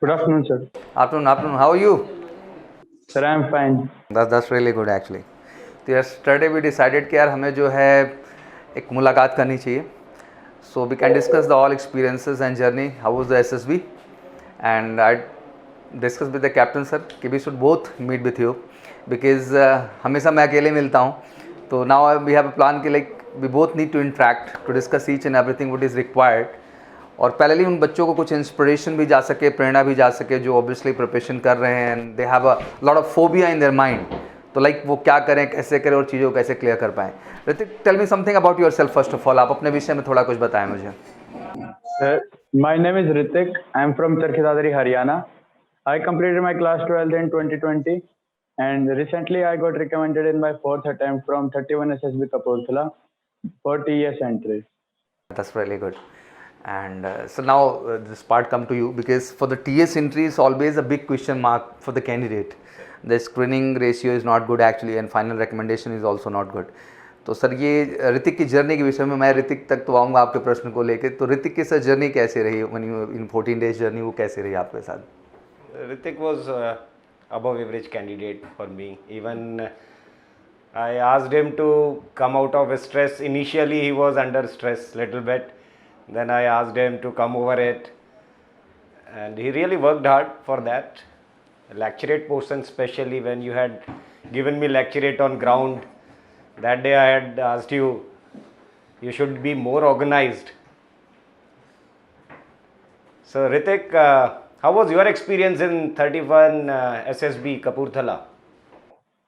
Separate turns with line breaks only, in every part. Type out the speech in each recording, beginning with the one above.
Good afternoon, sir.
Afternoon, afternoon. How are you?
Sir, I'm fine.
That's really good actually. तो yesterday we decided कि यार हमें जो है एक मुलाकात करनी चाहिए. So we can discuss the all experiences and journey. How was the SSB? And I discussed with the captain sir कि we should both meet with you because हमेशा मैं अकेले मिलता हूँ. तो now we have a plan कि like we both need to interact to discuss each and everything what is required. और पहले उन बच्चों को कुछ इंस्पिरेशन भी जा सके, प्रेरणा भी जा सके जो ऑब्वियसली प्रिपरेशन कर रहे हैं and they have a lot of phobia in their mind. तो लाइक वो क्या करें, कैसे करें और चीज़ों को कैसे क्लियर कर पाएँ. Ritik, tell me something about yourself first of all. आप अपने विषय में थोड़ा कुछ बताएं मुझे.
Sir, my name is Ritik. I'm from Charkhidadari, Haryana. I completed my class 12th in 2020, and recently I got recommended in my fourth attempt from 31 SSB Kapurthala for TS entry.
That's really good. And so now this part come to you because for the TS entry is always a big question mark for the candidate. The screening ratio is not good actually and final recommendation is also not good. तो sir ये ऋतिक की journey के विषय में मैं ऋतिक तक तो आऊँगा आपके प्रश्न को लेकर. तो ऋतिक की सर जर्नी कैसे रही इन 14 डेज जर्नी, वो कैसे रही आपके साथ?
Ritik was above average candidate for me. Even I asked him to come out of stress. Initially, he was under stress little bit. Then I asked him to come over it, and he really worked hard for that. Lecturate portion, especially when you had given me lecturate on ground. That day, I had asked you, you should be more organized. So, Ritik, how was your experience in 31 SSB Kapurthala?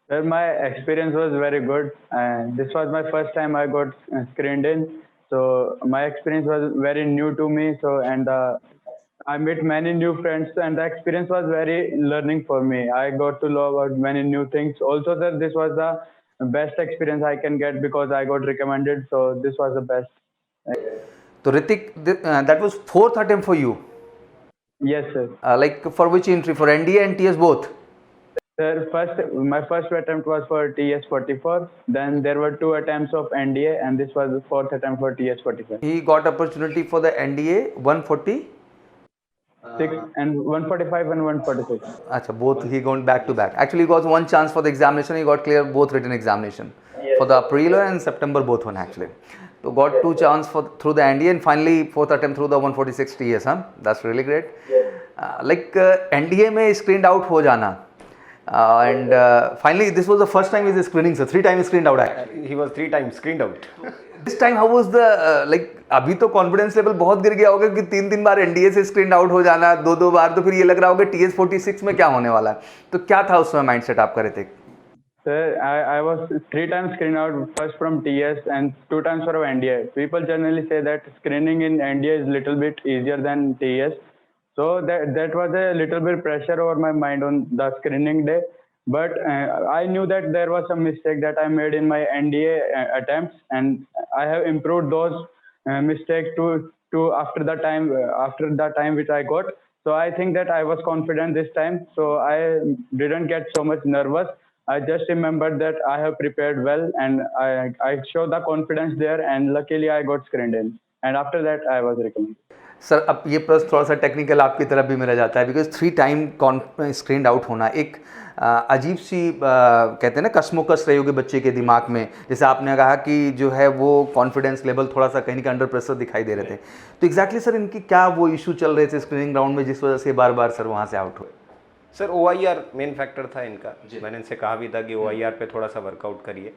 Sir, my experience was very good, and this was my first time I got screened in. So my experience was very new to me. So I met many new friends, and the experience was very learning for me. I got to know about many new things. Also, sir, this was the best experience I can get because I got recommended. So this was the best.
तो Hrithik, that was fourth attempt for you.
Yes, sir.
Like for which entry? For NDA and TS both?
Sir, my first attempt was for TS44. Then there were two attempts of NDA, and this was the fourth attempt for TS45.
He got opportunity for the NDA 140.
6 and 145 and 146.
Acha, both he gone back to back. Actually, he got one chance for the examination. He got clear both written examination for the April and September both one actually. So got two chance for through the NDA and finally fourth attempt through the 146 TS. Huh? That's really great. NDA में screened out हो जाना. And finally this was the first time he's screening, so 3 times screened out actually.
He was 3 times screened out.
This time how was the अभी तो confidence level बहुत गिर गया होगा कि 3 बार एनडीए से स्क्रीन आउट हो जाना, 2 बार, तो फिर ये लग रहा होगा TS46 में क्या होने वाला है. तो क्या था उसमें माइंडसेट आपका Hrithik?
Sir, I was 3 times screened out, first from TS and 2 times for NDA. People generally say that screening in NDA is little bit easier than TS. So that was a little bit pressure over my mind on the screening day. But I knew that there was some mistake that I made in my NDA attempts, and I have improved those mistakes to after the time which I got. So I think that I was confident this time. So I didn't get so much nervous. I just remembered that I have prepared well, and I showed the confidence there, and luckily I got screened in. And after that, I was recommended.
Sir अब ये प्रश्न थोड़ा सा technical आपकी तरफ भी मेरा जाता है बिकॉज 3 टाइम स्क्रीन आउट होना एक अजीब सी कहते हैं ना कशमोकश रही होगी बच्चे के दिमाग में. जैसे आपने कहा कि जो है वो कॉन्फिडेंस लेवल थोड़ा सा कहीं का अंडर प्रेशर दिखाई दे रहे थे. तो एग्जैक्टली सर इनकी क्या वो इशू चल रहे थे स्क्रीनिंग राउंड में जिस वजह से बार बार सर वहाँ से आउट हुए?
सर OIR मेन फैक्टर था इनका. मैंने इनसे कहा भी था कि OIR पे थोड़ा सा वर्कआउट करिए.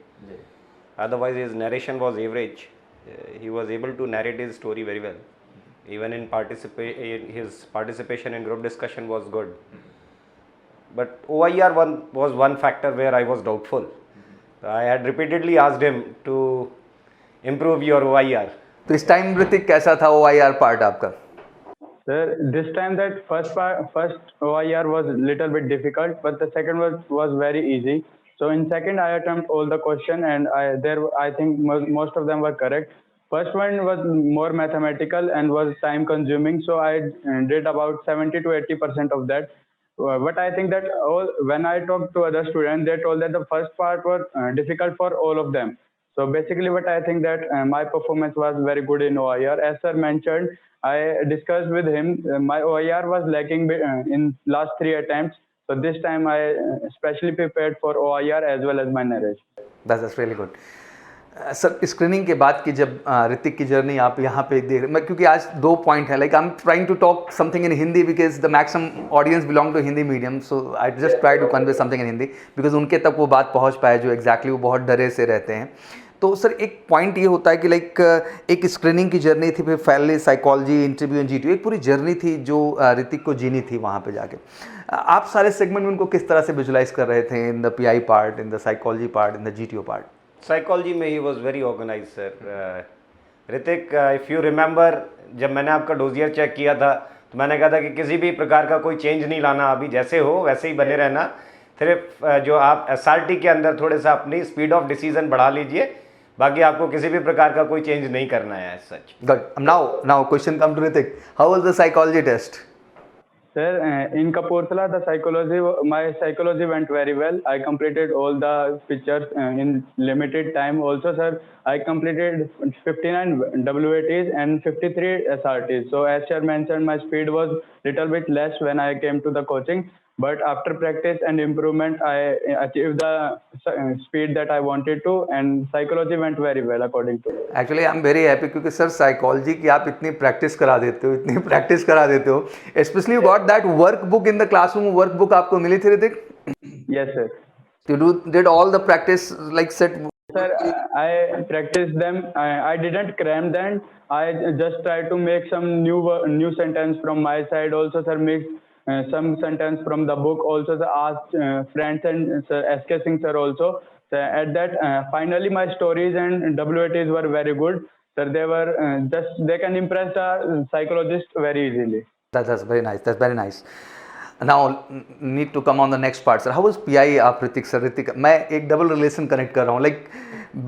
Otherwise his narration was average. He was able to narrate his story very well. Even in his participation in group discussion was good. But OIR was one factor where I was doubtful. I had repeatedly asked him to improve your OIR.
तो इस time Hrithik कैसा था OIR part आपका?
Sir, this time that first OIR was a little bit difficult, but the second was very easy. So in second I attempt all the question, and I think most of them were correct. First one was more mathematical and was time consuming, so I did about 70 to 80% of that. But I think that when I talked to other students, they told that the first part was difficult for all of them. So basically what I think that my performance was very good in OIR. As sir mentioned, I discussed with him. My OIR was lacking in last 3 attempts. So this time I specially prepared for OIR as well as my narration.
That's really good. Sir screening के बाद की जब ऋतिक की journey आप यहाँ पे देख मैं क्योंकि आज 2 पॉइंट है like I am trying to talk something in Hindi because the maximum audience belong to Hindi medium so I just try to convey something in Hindi because उनके तक वो बात पहुँच पाए जो एग्जैक्टली वो बहुत डरे से रहते हैं. तो सर एक पॉइंट ये होता है कि लाइक एक स्क्रीनिंग की जर्नी थी फिर finally psychology interview and GTU एक पूरी जर्नी थी जो ऋतिक को जीनी थी वहाँ पे जाके. आप सारे सेगमेंट में उनको किस तरह से विजुलाइज कर रहे थे in the PI part in the psychology part in the GTU part.
Psychology में he was very organise sir. Hrithik if you remember जब मैंने आपका डोजियर चेक किया था तो मैंने कहा था कि किसी भी प्रकार का कोई चेंज नहीं लाना, अभी जैसे हो वैसे ही बने रहना. सिर्फ जो आप एसआरटी के अंदर थोड़े सा अपनी स्पीड ऑफ डिसीजन बढ़ा लीजिए, बाकी आपको किसी भी प्रकार का कोई चेंज नहीं करना है सच.
Good. Now question come to Hrithik. How was the psychology test?
Sir, in Kapurthala, my psychology went very well. I completed all the pictures in limited time. Also, sir, I completed 59 WATs and 53 SRTs. So, as sir mentioned, my speed was little bit less when I came to the coaching. But after practice and improvement, I achieved the speed that I wanted to, and psychology went very well according to me.
Actually, I'm very happy क्योंकि sir psychology की आप इतनी practice करा देते हो specially you got that work book in the classroom. Work book आपको मिली थी Hrithik?
Yes, sir.
You did all the practice like set.
Sir, I practiced them. I didn't cram them. I just tried to make some new sentence from my side. Also, sir, make some sentence from the book. Also, sir, asked friends and sir, SK Singh sir also. So at that, finally, my stories and WATs were very good. Sir, they were they can impress the psychologist very easily.
That's very nice. That's very nice. Now need to come on the next part, sir. How was PI आप Hrithik sir? Hrithik मैं एक double relation connect कर रहा हूँ like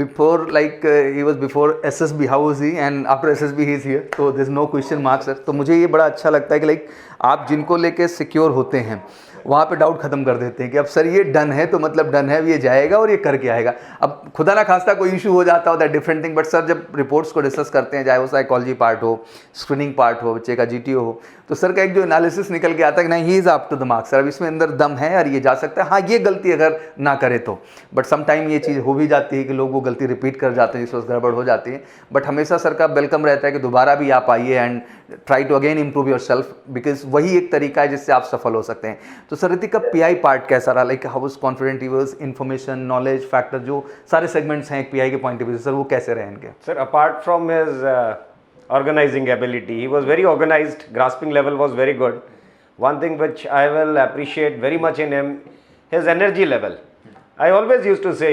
before like he was before SSB. How was he and after SSB he is here. So there's no question mark, sir. तो मुझे ये बड़ा अच्छा लगता है कि like आप जिनको लेके सिक्योर होते हैं वहाँ पे डाउट खत्म कर देते हैं कि अब सर ये डन है तो मतलब डन है, ये जाएगा और ये करके आएगा. अब खुदा ना खास्ता कोई इशू हो जाता होता है डिफरेंट थिंग, बट सर जब रिपोर्ट्स को डिस्कस करते हैं चाहे वो साइकोलॉजी पार्ट हो, स्क्रीनिंग पार्ट हो, बच्चे का जीटीओ हो, तो सर का एक जो एनालिसिस निकल के आता है कि नहीं he is up to the mark, sir अब इसमें अंदर दम है और ये जा सकता है. हाँ ये गलती अगर ना करे तो, बट सम टाइम ये चीज़ हो भी जाती है कि लोग वो गलती रिपीट कर जाते हैं जिस वक्त गड़बड़ हो जाती है. बट हमेशा सर का वेलकम रहता है कि दोबारा भी आप आइए and try to again improve yourself because वही एक तरीका है जिससे आप सफल हो सकते हैं. तो सर ऋतिक का पीआई पार्ट कैसा रहा? Like how was confident he was, information, knowledge, factor, जो सारे सेगमेंट्स हैं एक पीआई के पॉइंट ऑफ व्यू से, सर वो कैसे रहे इनके?
Sir apart from his organizing ability, he was very organized, grasping level was very good. One thing which I will appreciate very much in him, his energy level. I always used to say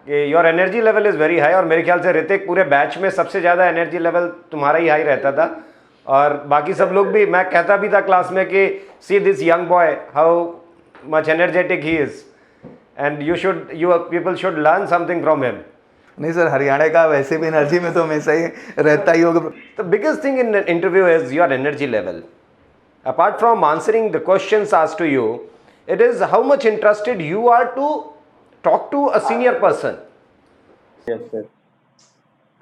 your energy level is very high, और मेरे ख्याल से ऋतिक पूरे batch में सबसे ज़्यादा energy level तुम्हारा ही high रहता था, और बाकी सब लोग भी, मैं कहता भी था क्लास में कि see this young boy how much energetic he is and you people should learn something from him.
नहीं सर, हरियाणा का वैसे भी एनर्जी में तो हमेशा ही रहता ही होगा.
The biggest thing in an interview is your energy level. Apart from answering the questions asked to you, it is how much interested you are to talk to a senior person.
Yes, sir.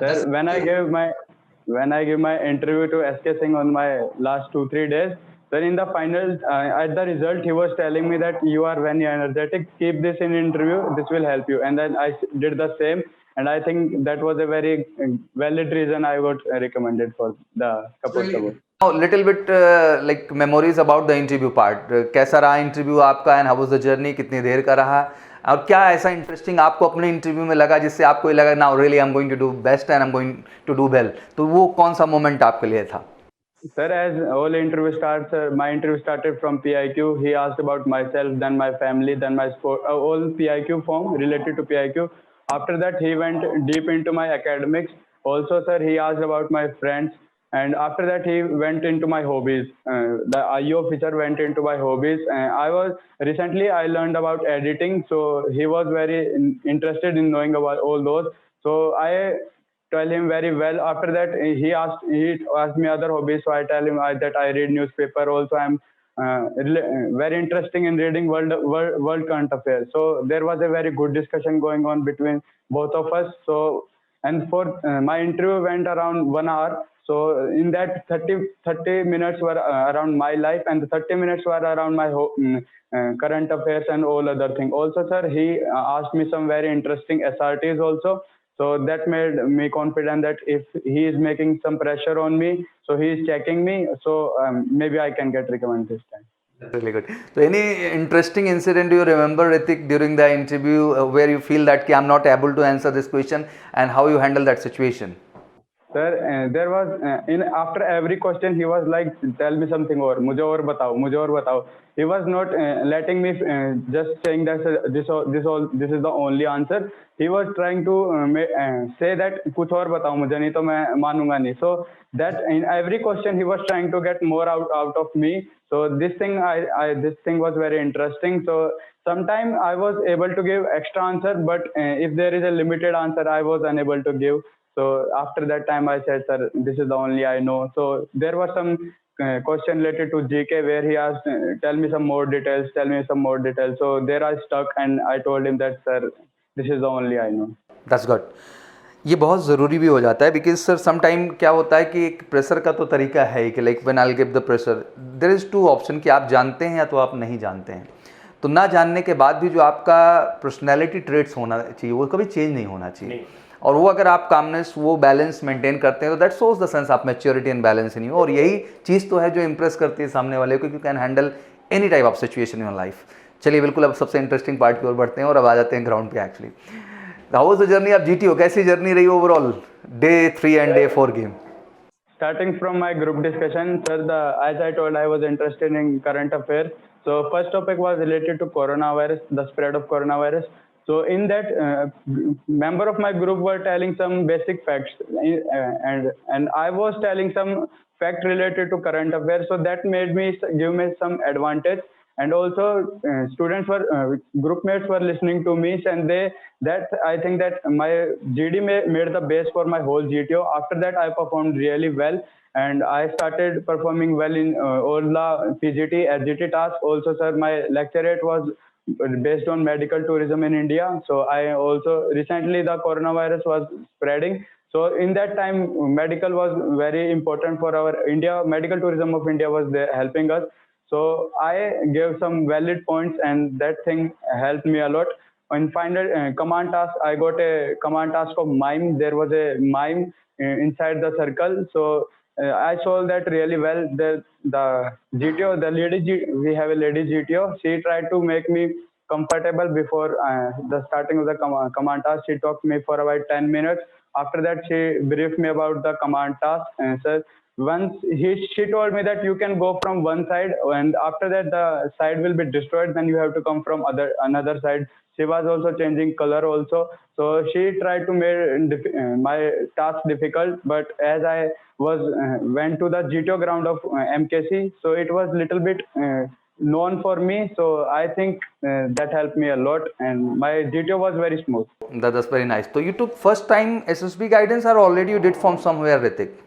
Sir, when I give my interview to SK Singh on my last 2-3 days, sir, in the final, at the result, he was telling me that you are very energetic. Keep this in interview. This will help you. And then I did the same. And I think that was a very valid reason I got recommended for the Kapurthala board.
Now, little bit like memories about the interview part. कैसा रहा interview आपका and how was the journey? कितनी देर का रहा? और क्या ऐसा interesting आपको अपने इंटरव्यू में लगा जिससे आपको लगा now really I'm going to do best and I'm going to do well? तो वो कौन सा मोमेंट आपके लिए था?
Sir, as all interview starts, my interview started from PIQ. He asked about myself, then my family, then my sport, all PIQ form related to PIQ. After that, he went deep into my academics. Also, sir, he asked about my friends. And after that, he went into my hobbies. The IO officer went into my hobbies. Recently, I learned about editing. So he was very interested in knowing about all those. So I tell him very well. After that, he asked me other hobbies. So I tell him that I read newspaper. Also, I'm very interesting in reading world current affairs. So there was a very good discussion going on between both of us. So and for my interview went around 1 hour. So in that 30 minutes were around my life, and the 30 minutes were around my current affairs and all other things. Also, sir, he asked me some very interesting SRTs also. So that made me confident that if he is making some pressure on me, so he is checking me. So maybe I can get recommended this time.
Really good. So any interesting incident you remember, Ritik, during the interview where you feel that I'm not able to answer this question, and how you handle that situation?
Sir, there was in after every question he was like, tell me something more, मुझे और बताओ. He was not letting me just saying that this is the only answer. He was trying to say that कुछ और बताओ मुझे, नहीं तो मैं मानूंगा नहीं. So that in every question he was trying to get more out of me. So this thing was very interesting. So sometimes I was able to give extra answer, but if there is a limited answer, I was unable to give. So after that time, I said, sir, this is the only I know. So there was some question related to GK where he asked, tell me some more details, tell me some more details. So there I stuck, and I told him that, sir, this is the only I know.
That's good. ये बहुत ज़रूरी भी हो जाता है, because sir some time क्या होता है कि एक प्रेशर का तो तरीका है ही कि like when I give the pressure, there is two option कि आप जानते हैं या तो आप नहीं जानते हैं. तो ना जानने के बाद भी जो आपका पर्सनैलिटी ट्रेट्स होना चाहिए वो कभी चेंज नहीं होना चाहिए. और वो अगर आप कामनेस, वो बैलेंस मेंटेन करते हैं, तो that shows the sense of maturity and balance in you. और यही चीज़ तो है जो इंप्रेस करती है सामने वाले को, you can handle any type of situation in life. चलिए बिल्कुल अब सबसे इंटरेस्टिंग पार्ट की ओर बढ़ते हैं और अब आ जाते हैं ग्राउंड पे. Actually how was the journey of GTO, कैसी जर्नी रही overall, day 3 and day 4 game?
Starting from my group discussion, sir, as I told, I was interested in current affairs. So first topic was related to coronavirus, the spread of coronavirus. So in that, member of my group were telling some basic facts, and I was telling some fact related to current affairs. So that give me some advantage. And also, students were group mates were listening to me, and I think that my GD made the base for my whole GTO. After that, I performed really well, and I started performing well in all the PGT, SGT tasks. Also, sir, my lecturate was based on medical tourism in India. So I also recently the coronavirus was spreading. So in that time, medical was very important for our India. Medical tourism of India was there helping us. So I gave some valid points, and that thing helped me a lot. In final command task, I got a command task of mime. There was a mime inside the circle. So I solved that really well. The GTO, we have a lady GTO. She tried to make me comfortable before the starting of the command task. She talked to me for about 10 minutes. After that, she briefed me about the command task. Sir, once she told me that you can go from one side, and after that the side will be destroyed, then you have to come from another side. She was also changing color also. So she tried to make my task difficult, but as I went to the GTO ground of MKC, so it was little bit known for me. So I think that helped me a lot, and my GTO was very smooth.
That's very nice. So you took first time SSB guidance, or already you did from somewhere, Ritik?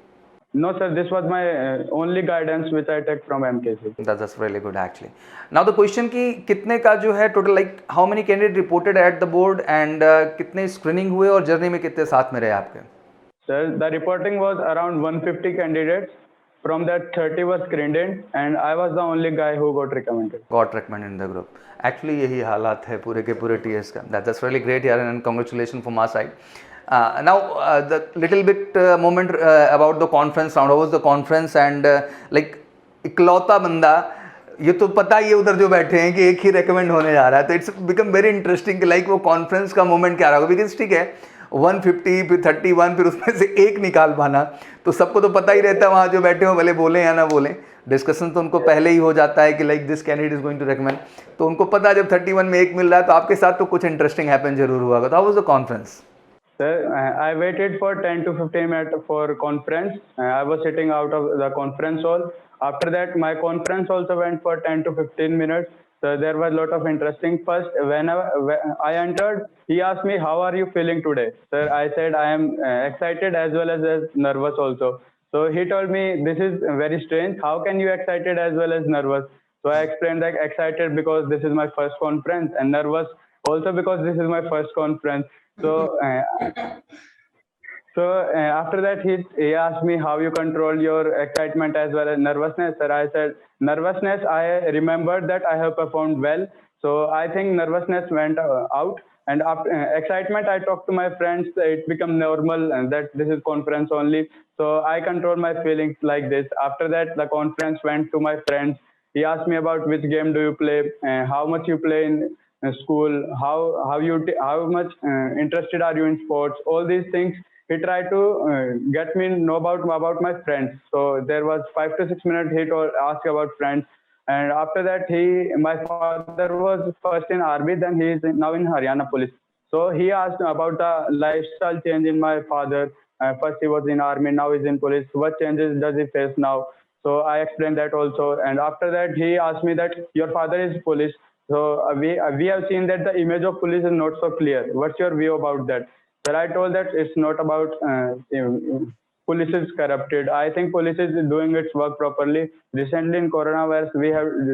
No, sir, this was my only guidance which I took from MKC.
That's really good actually. Now the question कि कितने का जो है total, like how many candidate reported at the board, and कितने screening हुए और journey में कितने साथ में रहे आपके?
Sir, the reporting was around 150 candidates. From that, 30 were screened in, and I was the only guy who got recommended.
Got recommended in the group. Actually यही हालात है पूरे के पूरे TS का. That's really great here, and congratulations from our side. Now the little bit moment about the conference round. How was the conference, and like इकलौता बंदा, ये तो पता ही है उधर जो बैठे हैं कि एक ही रेकमेंड होने जा रहा है, तो इट्स बिकम वेरी इंटरेस्टिंग कि लाइक वो कॉन्फ्रेंस का मोमेंट क्या रहा होगा. बिकॉज ठीक है 150 फिर 31 फिर उसमें से एक निकाल पाना, तो सबको तो पता ही रहता है वहाँ जो बैठे हो भले बोलें या ना बोलें. डिस्कशन तो उनको पहले ही हो जाता है कि like this candidate is going to recommend, तो उनको पता है जब 31 में एक मिल रहा है तो आपके साथ तो कुछ इंटरेस्टिंग हैपन जरूर हुआ. तो how was the conference?
Sir, I waited for 10 to 15 minutes for conference. I was sitting out of the conference hall. After that, my conference also went for 10 to 15 minutes. So there was a lot of interesting. First, when I entered, he asked me, how are you feeling today? Sir, I said, I am excited as well as nervous also. So he told me, this is very strange. How can you excited as well as nervous? So I explained that excited because this is my first conference, and nervous also because this is my first conference. So So after that, he asked me how you control your excitement as well as nervousness. Sir, I said nervousness. I remembered that I have performed well, so I think nervousness went out. And after excitement, I talked to my friends. It became normal, and that this is conference only. So I control my feelings like this. After that, the conference went to my friends. He asked me about which game do you play, how much you play in school, how much interested are you in sports, all these things. He tried to get me know about my friends. So there was 5 to 6 minutes he told asked about friends, and after that my father was first in army, then he is now in Haryana police. So he asked about the lifestyle change in my father. First he was in army, now he's in police. What changes does he face now? So I explained that also, and after that he asked me that your father is police. So we have seen that the image of police is not so clear. What's your view about that? Sir, I told that it's not about police is corrupted. I think police is doing its work properly. Recently in coronavirus,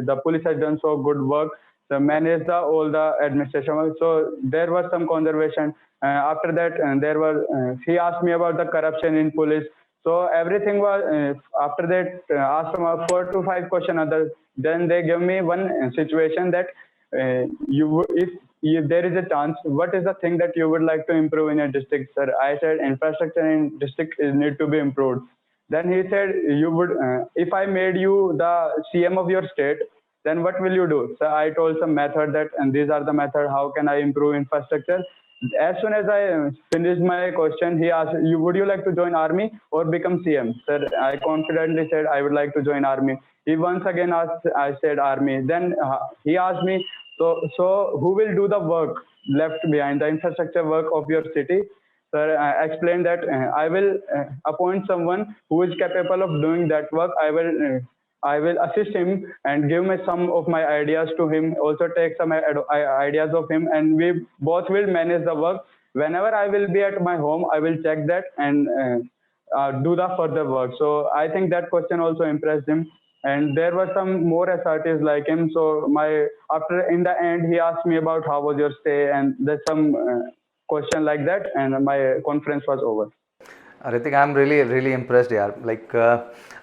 the police has done so good work to manage all the administration work. So there was some conservation. After that, he asked me about the corruption in police. So everything was after that asked from 4 to 5 questions. Other then they give me one situation that if there is a chance, what is the thing that you would like to improve in your district, sir? I said infrastructure in district is need to be improved. Then he said, you would if I made you the CM of your state, then what will you do? So I told some method that, and these are the method. How can I improve infrastructure? As soon as I finished my question, he asked, "You would you like to join army or become CM?" Sir, I confidently said I would like to join army. He once again asked, I said army. Then he asked me, so who will do the work left behind, the infrastructure work of your city? Sir, I explained that I will appoint someone who is capable of doing that work. I will assist him and give me some of my ideas to him. Also take some ideas of him, and we both will manage the work. Whenever I will be at my home, I will check that and do the further work. So I think that question also impressed him. And there were some more SRTs like him. So after in the end, he asked me about how was your stay, and there's some question like that, and my conference was over.
Hrithik, I am really really impressed यार. Like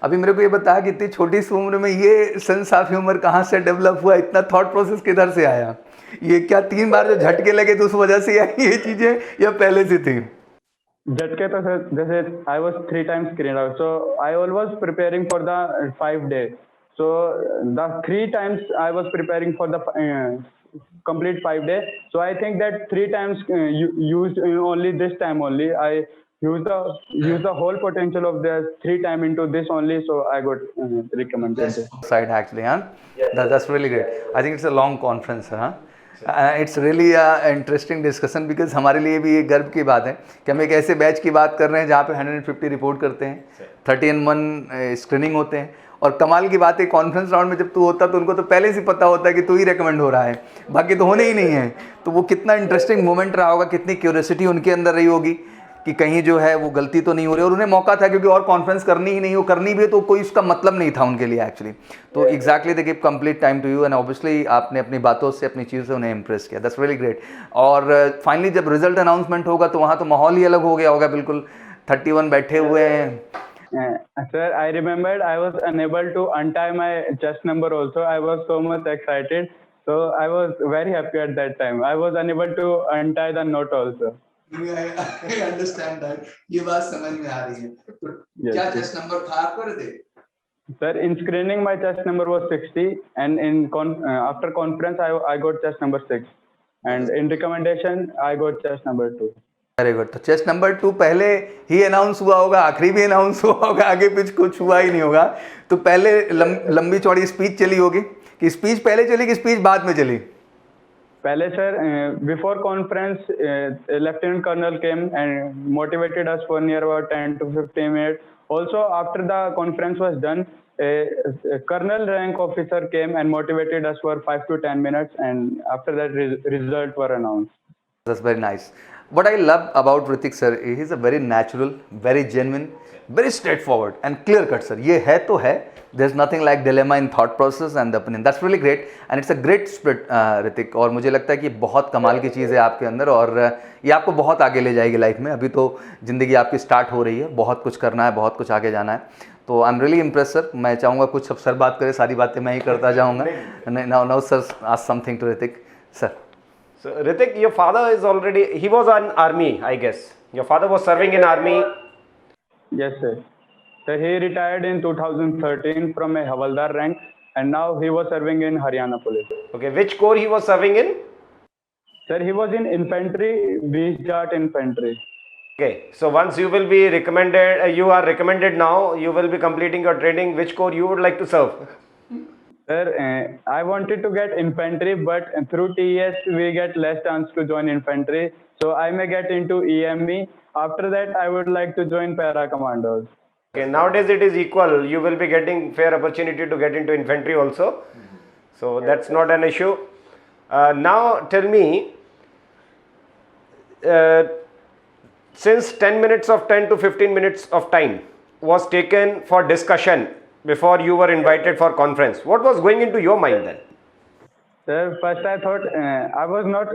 अभी मेरे को ये बता कि इतनी छोटी सी उम्र में ये सेंस ऑफ ह्यूमर कहाँ से डेवलप हुआ, इतना थॉट प्रोसेस किधर से आया? ये क्या 3 बार जो झटके लगे तो उस वजह से आई ये चीज़ें, या पहले से थी?
झटके तो सर, जैसे I was 3 times screened out, so I was preparing for the 5 day. So the 3 times I was preparing for the complete 5 day. So I think that 3 times used only this time only. I use the whole potential of the 3 time into this only. So I got recommended.
Side actually, huh? That's really great. I think it's a long conference, huh? It's really interesting discussion, because हमारे लिए भी ये गर्व की बात है कि हम एक ऐसे बैच की बात कर रहे हैं जहाँ पे 150 रिपोर्ट करते हैं, 31 स्क्रीनिंग होते हैं. और कमाल की बात है, कॉन्फ्रेंस राउंड में जब तू होता तो उनको तो पहले से पता होता है कि तू ही रेकमेंड हो रहा है, बाकी तो होने ही नहीं है. तो वो कितना इंटरेस्टिंग मोमेंट रहा होगा, कितनी क्यूरियोसिटी उनके अंदर रही होगी कि कहीं जो है वो गलती तो नहीं हो रही. और उन्हें मौका था क्योंकि और कॉन्फ्रेंस करनी ही नहीं, हो करनी भी है तो कोई उसका मतलब नहीं था उनके लिए एक्चुअली. तो exactly they give complete time to you, and obviously आपने अपनी बातों से, अपनी चीज़ से उन्हें इंप्रेस किया. That's really great. और फाइनली जब रिजल्ट अनाउंसमेंट होगा तो वहाँ तो माहौल ही अलग हो गया होगा. बिल्कुल 31 बैठे हुए हैं.
Sir, I remembered I was unable to untie my chest number also. I was so much excited. So I was very happy at that time. I was unable to untie the knot also.
I understand that. ये बात समझ में आ रही है. तो क्या chest number था आपका Hrithik?
Sir, in screening my chest number was 60, and after conference I got chest number 6, and in recommendation I got chest number 2.
Very good. तो चेस्ट नंबर 2 पहले ही अनाउंस हुआ होगा, आखिरी भी अनाउंस हुआ होगा, आगे पीछे कुछ हुआ ही नहीं होगा. तो पहले लंबी चौड़ी स्पीच चली होगी, कि स्पीच पहले चली कि स्पीच बाद में चली?
पहले sir, before conference lieutenant colonel came and motivated us for near about 10 to 15 minutes. Also after the conference was done, a colonel rank officer came and motivated us for 5 to 10 minutes, and after that result were announced.
That's very nice. What I love about Ritik sir, he is a very natural, very genuine, very straightforward and clear cut sir. ये है तो है. There's nothing like dilemma in thought process and the opinion. That's really great and it's a great spirit, Hrithik. और मुझे लगता है कि बहुत कमाल की चीज़ है आपके अंदर और ये आपको बहुत आगे ले जाएगी लाइफ में. अभी तो ज़िंदगी आपकी स्टार्ट हो रही है, बहुत कुछ करना है, बहुत कुछ आगे जाना है. तो I am really impress sir. मैं चाहूँगा कुछ सब सर बात करें, सारी बातें मैं ही करता जाऊँगा. Now sir ask something to Ritik sir.
So Ritik, your father is already, he was on army, I guess. Your father was serving in army.
Yes, sir. So he retired in 2013 from a Havaldar rank, and now he was serving in Haryana Police.
Okay, which corps he was serving in?
Sir, he was in infantry, Vizjat infantry.
Okay, so once you will be recommended, you are recommended now, you will be completing your training. Which corps you would like to serve?
Sir, I wanted to get infantry, but through TES we get less chance to join infantry. So I may get into EME. After that, I would like to join para commandos.
Okay, nowadays it is equal. You will be getting fair opportunity to get into infantry also. So that's not an issue. Now tell me, since 10 minutes of 10 to 15 minutes of time was taken for discussion before you were invited for conference, what was going into your mind then?
Sir, first I thought I was not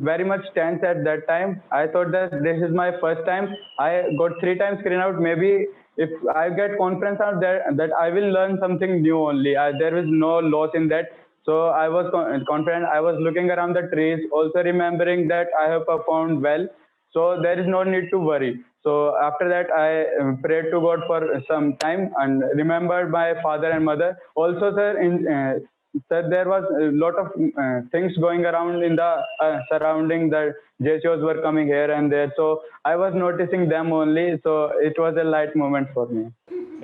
very much tense at that time. I thought that this is my first time. I got 3 times screen out. Maybe if I get conference out there, that I will learn something new only. There is no loss in that. So I was confident. I was looking around the trees, also remembering that I have performed well. So there is no need to worry. So after that, I prayed to God for some time and remembered my father and mother. Also, sir, sir, there was a lot of things going around in the surrounding. The JCOs were coming here and there. So I was noticing them only. So it was a light moment for me.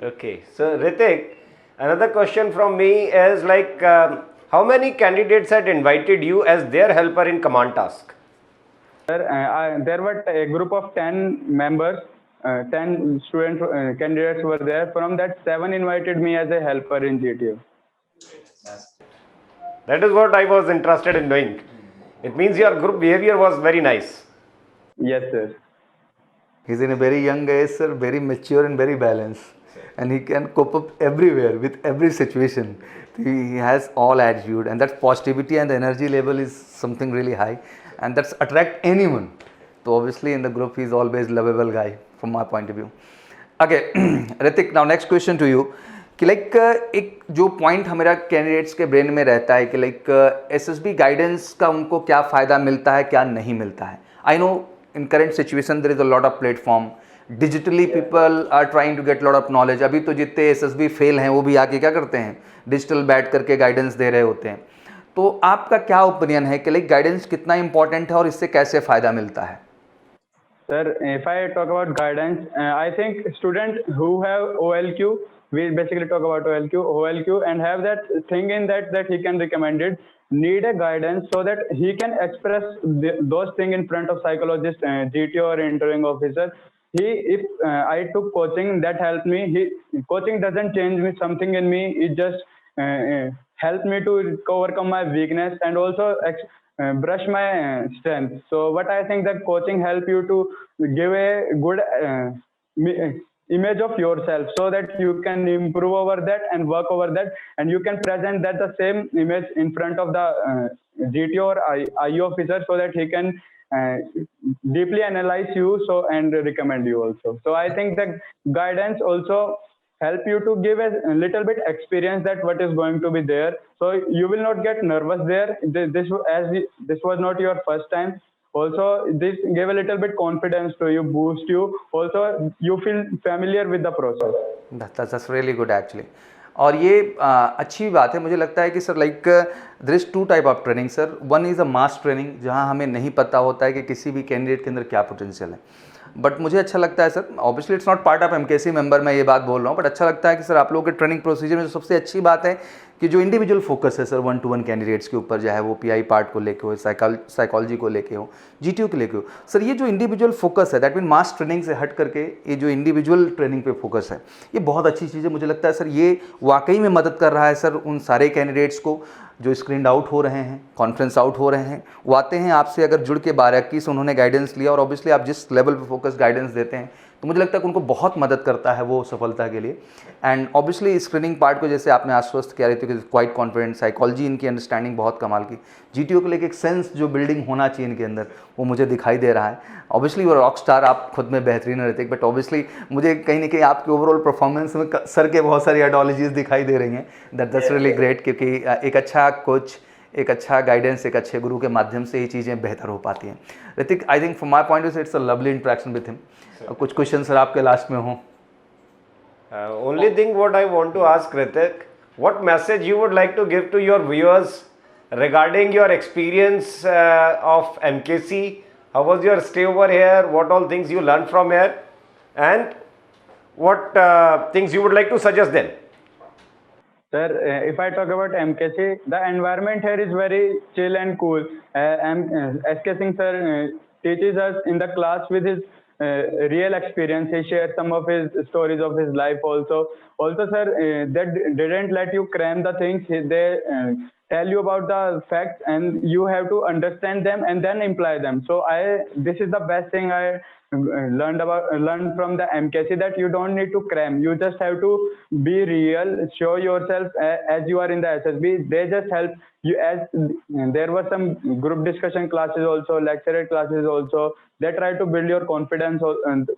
Okay. So Hrithik, another question from me is like, how many candidates had invited you as their helper in command task?
Sir, there were a group of 10 members, 10 student candidates were there. From that, 7 invited me as a helper in GTO.
That is what I was interested in knowing. It means your group behavior was very nice.
Yes, sir.
He's in a very young age, sir, very mature and very balanced. And he can cope up everywhere with every situation. He has all attitude and that positivity and the energy level is something really high. And that's attract anyone. So obviously in the group he's always lovable guy from my point of view. Okay, Hrithik, now next question to you. कि like एक जो point हमारा candidates के brain में रहता है कि like SSB guidance का उनको क्या फ़ायदा मिलता है, क्या नहीं मिलता है. I know in current situation there is a lot of platform, digitally people are trying to get lot of knowledge. अभी तो जितने एसएसबी फेल हैं वो भी आके क्या करते हैं, डिजिटल बैठ करके गाइडेंस दे रहे होते हैं. तो आपका क्या ओपिनियन है कि लाइक गाइडेंस कितना इंपॉर्टेंट है और इससे कैसे फ़ायदा मिलता है?
Sir, if I talk about guidance, I think students who have OLQ, we basically talk about OLQ and have that thing in that he can recommend it, need a guidance so that he can express those things in front of psychologist, GTO or interviewing officer. If I took coaching, that helped me. Coaching doesn't change me something in me. It just helped me to overcome my weakness and also brush my strength. So what I think that coaching help you to give a good image of yourself so that you can improve over that and work over that, and you can present that the same image in front of the GTO or IO officer so that he can deeply analyze you and recommend you also. So I think that guidance also help you to give a little bit experience that what is going to be there. So you will not get nervous there. This was not your first time. Also, this gave a little bit confidence to you, boost you. Also, you feel familiar with the process.
That's really good actually. और ये अच्छी बात है. मुझे लगता है कि sir like there is 2 type of training sir. One is a mass training जहाँ हमें नहीं पता होता है कि किसी भी कैंडिडेट के अंदर क्या पोटेंशियल है. बट मुझे अच्छा लगता है sir, obviously it's not part of MKC member, मैं ये बात बोल रहा हूँ, बट अच्छा लगता है कि सर आप लोगों के ट्रेनिंग प्रोसीजर में जो सबसे अच्छी बात है कि जो इंडिविजुअल फोकस है सर 1-to-1 कैंडिडेट्स के ऊपर, चाहे वो पीआई पार्ट को लेके हो, साइकोलॉजी को लेके हो, जीटीयू को लेके हो, सर ये जो इंडिविजुअल फोकस है दैट मीन मास ट्रेनिंग से हट करके ये जो इंडिविजुअल ट्रेनिंग पे फोकस है, ये बहुत अच्छी चीज़ है. मुझे लगता है सर ये वाकई में मदद कर रहा है सर उन सारे कैंडिडेट्स को जो स्क्रीन आउट हो रहे हैं, कॉन्फ्रेंस आउट हो रहे हैं, वो आते हैं आपसे अगर जुड़ के 12-21 से उन्होंने गाइडेंस लिया और ऑब्वियसली आप जिस लेवल पे फोकस गाइडेंस देते हैं तो मुझे लगता है कि उनको बहुत मदद करता है वो सफलता के लिए। एंड ऑब्वियसली स्क्रीनिंग पार्ट को जैसे आपने आश्वस्त किया रही थी कि क्वाइट कॉन्फिडेंट, साइकोलॉजी इनकी अंडरस्टैंडिंग बहुत कमाल की, जीटीओ को लेकर एक सेंस जो बिल्डिंग होना चाहिए इनके अंदर वो मुझे दिखाई दे रहा है। ऑब्वियसली वो रॉक स्टार आप खुद में बेहतरीन रहते हैं, बट ऑब्वियसली मुझे कहीं ना कहीं आपके ओवरऑल परफॉर्मेंस में सर के बहुत सारी आइडियोलॉजीज दिखाई दे रही हैं। दैट्स रियली ग्रेट, क्योंकि एक अच्छा कोच, एक अच्छा गाइडेंस, एक अच्छे गुरु के माध्यम से ही चीज़ें बेहतर हो पाती हैं। Hrithik, I think from my point of view it's a lovely interaction with him. कुछ क्वेश्चन सर आपके लास्ट में हो?
Only thing what I want to ask Ritik, what message you would like to give to your viewers regarding your experience of MKC? How was your stay over here? What all things you learned from here? And what things you would like to suggest them?
Sir, if I talk about MKC, the environment here is very chill and cool. SK Singh sir teaches us in the class with his real experience. He shares some of his stories of his life also. Also, sir, they didn't let you cram the things. They tell you about the facts and you have to understand them and then imply them. So this is the best thing I learned from the MKC, that you don't need to cram. You just have to be real, show yourself as you are in the SSB. They just help you. As there were some group discussion classes also, lecture classes also. They try to build your confidence and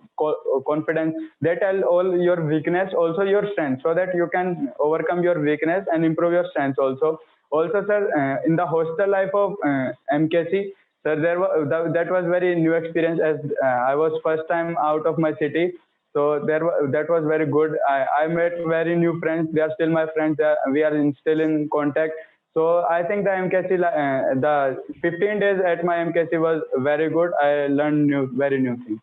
confidence. They tell all your weakness, also your strength, so that you can overcome your weakness and improve your strengths also. Also, sir, in the hostel life of MKC, sir, that was very new experience, as I was first time out of my city. So that was very good. I met very new friends. They are still my friends. We are still in contact. So I think the MKC, the 15 days at my MKC was very good. I learned very new things.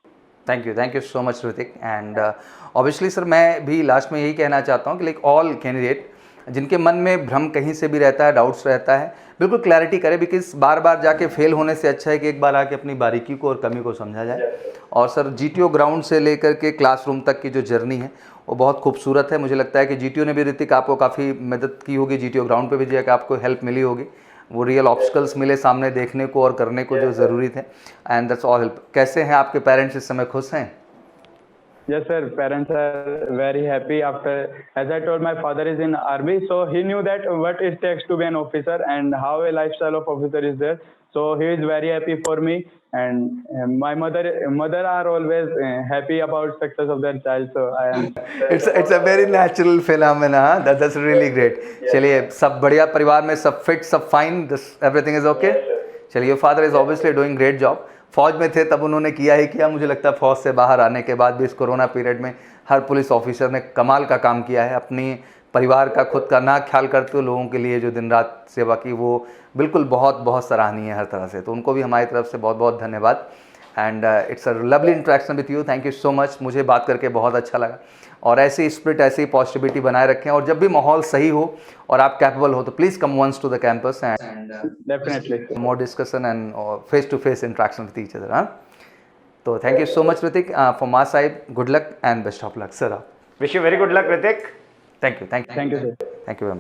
Thank you so much Hrithik. And obviously sir मैं भी last में यही कहना चाहता हूँ कि like all candidate जिनके मन में भ्रम कहीं से भी रहता है, डाउट्स रहता है, बिल्कुल क्लैरिटी करें, बिकॉज बार बार जाके फेल होने से अच्छा है कि एक बार आके अपनी बारीकी को और कमी को समझा जाए। और सर जीटीओ ग्राउंड से लेकर के क्लासरूम तक की जो जर्नी है वो बहुत खूबसूरत है। मुझे लगता है कि जीटीओ ने भी ऋतिक आपको काफ़ी मदद की होगी, जीटीओ ग्राउंड पे भी जाकर आपको हेल्प मिली होगी, वो रियल ऑब्स्टिकल्स मिले सामने देखने को और करने को जो ज़रूरी थे। And that's all help. कैसे हैं आपके पेरेंट्स इस समय, खुश हैं?
Yes, sir. Parents are very happy after, as I told, my father is in army, so he knew that what it takes to be an officer and how a lifestyle of officer is there. So he is very happy for me, and my mother are always happy about success of their child. So I am.
It's a very natural phenomena. That's really great. चलिए, सब बढ़िया, परिवार में सब fit, सब fine, everything is okay. चलिए, father is obviously doing great job. फौज में थे तब उन्होंने किया ही किया, मुझे लगता है फौज से बाहर आने के बाद भी इस कोरोना पीरियड में हर पुलिस ऑफिसर ने कमाल का काम किया है। अपनी परिवार का, खुद का ना ख्याल करते हुए लोगों के लिए जो दिन रात सेवा की, वो बिल्कुल बहुत बहुत सराहनीय है हर तरह से। तो उनको भी हमारी तरफ से बहुत बहुत धन्यवाद। And it's a lovely interaction with you. Thank you so much, मुझे बात करके बहुत अच्छा लगा। और ऐसे ही स्पिरिट, ऐसे ही पॉजिटिविटी बनाए रखें, और जब भी माहौल सही हो और आप कैपेबल हो तो please come once to the campus and
Definitely.
more discussion and face to face interaction with each other. तो thank you so much Hrithik, from my side good luck and best of luck sir.
Wish you very good luck, Ritik.
Thank you
Thank you, sir.
very much.